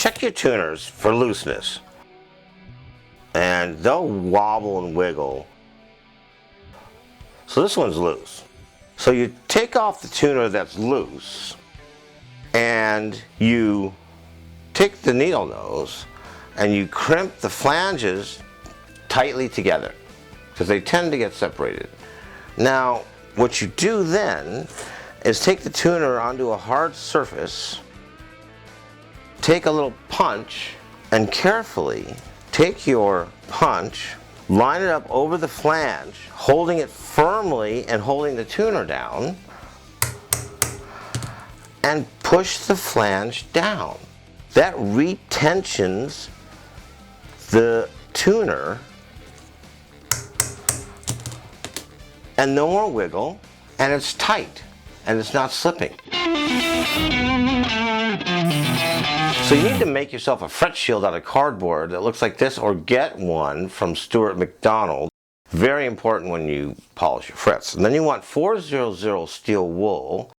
check your tuners for looseness. And they'll wobble and wiggle. So this one's loose. So you take off the tuner that's loose and you take the needle nose and you crimp the flanges tightly together because they tend to get separated. Now what you do then is take the tuner onto a hard surface, take a little punch, and carefully take your punch, line it up over the flange, holding it firmly and holding the tuner down, and push the flange down. That retensions the tuner, and no more wiggle, and it's tight and it's not slipping. So you need to make yourself a fret shield out of cardboard that looks like this, or get one from Stuart McDonald. Very important when you polish your frets. And then you want 400 steel wool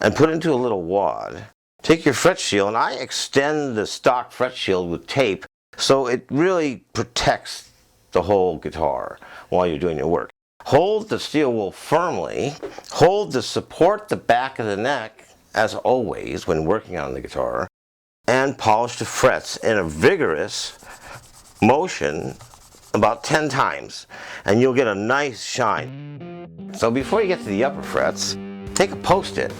and put it into a little wad. Take your fret shield, and I extend the stock fret shield with tape so it really protects the whole guitar while you're doing your work. Hold the steel wool firmly, hold to support the back of the neck, as always when working on the guitar, and polish the frets in a vigorous motion about 10 times, and you'll get a nice shine. So before you get to the upper frets, take a post-it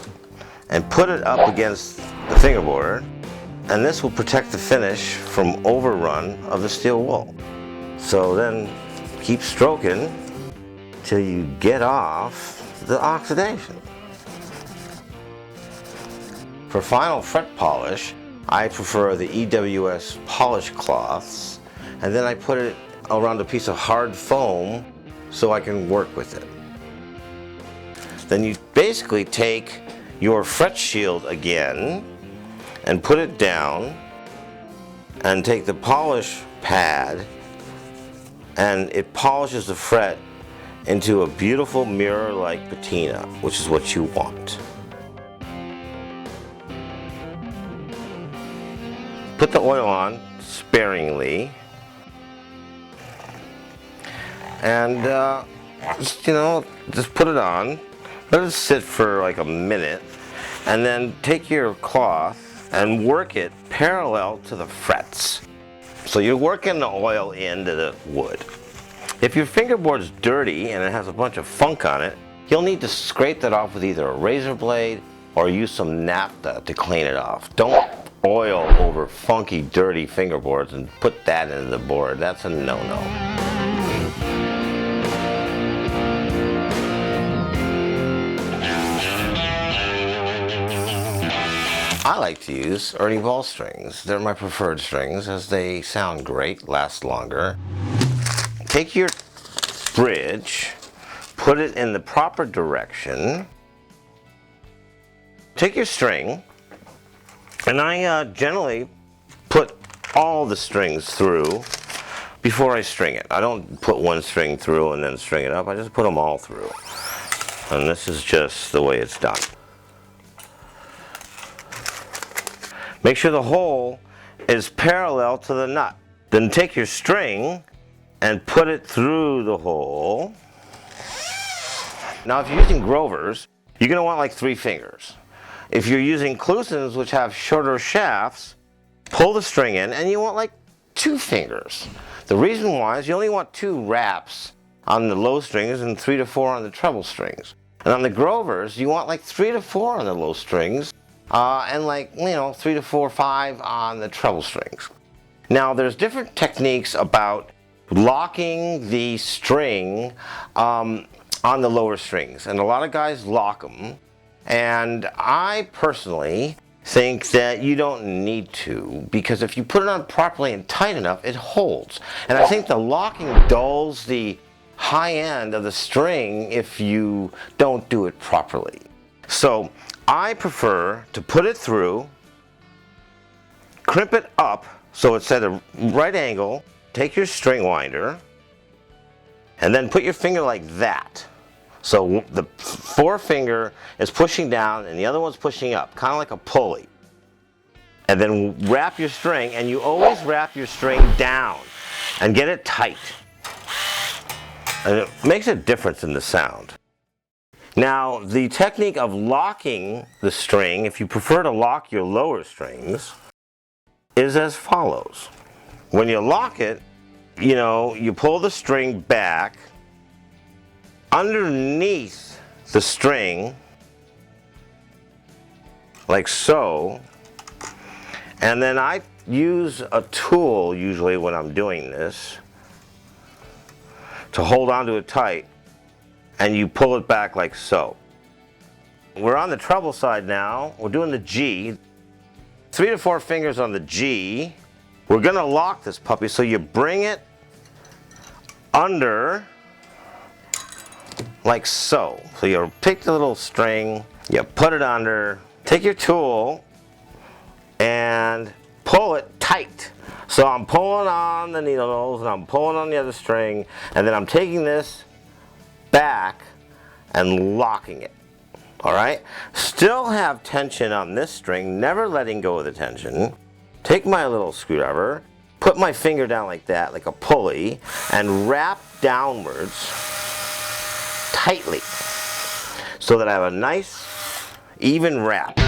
and put it up against the fingerboard, and this will protect the finish from overrun of the steel wool. So then keep stroking till you get off the oxidation. For final fret polish, I prefer the EWS polish cloths, and then I put it around a piece of hard foam so I can work with it. Then you basically take your fret shield again and put it down, and take the polish pad, and it polishes the fret into a beautiful mirror-like patina, which is what you want. Put the oil on sparingly, and just put it on, let it sit for like a minute, and then take your cloth and work it parallel to the frets. So you're working the oil into the wood. If your fingerboard's dirty and it has a bunch of funk on it, you'll need to scrape that off with either a razor blade or use some naphtha to clean it off. Don't oil over funky, dirty fingerboards and put that into the board. That's a no-no. I like to use Ernie Ball strings. They're my preferred strings as they sound great, last longer. Take your bridge, put it in the proper direction, take your string, and I generally put all the strings through before I string it. I don't put one string through and then string it up, I just put them all through. And this is just the way it's done. Make sure the hole is parallel to the nut. Then take your string and put it through the hole. Now if you're using Grovers, you're going to want like 3 fingers. If you're using Klusons, which have shorter shafts, pull the string in and you want like 2 fingers. The reason why is you only want 2 wraps on the low strings and 3 to 4 on the treble strings. And on the Grovers, you want like 3 to 4 on the low strings and like 3 to 4, 5 on the treble strings. Now there's different techniques about locking the string on the lower strings, and a lot of guys lock them, and I personally think that you don't need to, because if you put it on properly and tight enough, it holds. And I think the locking dulls the high end of the string if you don't do it properly. So I prefer to put it through, crimp it up so it's at a right angle, take your string winder, and then put your finger like that. So the forefinger is pushing down and the other one's pushing up, kind of like a pulley. and then wrap your string, and you always wrap your string down and get it tight. And it makes a difference in the sound. Now, the technique of locking the string, if you prefer to lock your lower strings, is as follows. When you lock it, you pull the string back underneath the string, like so, and then I use a tool usually when I'm doing this to hold onto it tight, and you pull it back like so. We're on the treble side now. We're doing the G. 3 to 4 fingers on the G. We're gonna lock this puppy, so you bring it under like so. So you pick the little string, you put it under, take your tool and pull it tight. So I'm pulling on the needle nose and I'm pulling on the other string, and then I'm taking this back and locking it. All right? Still have tension on this string, never letting go of the tension. Take my little screwdriver, put my finger down like that, like a pulley, and wrap downwards tightly so that I have a nice even wrap.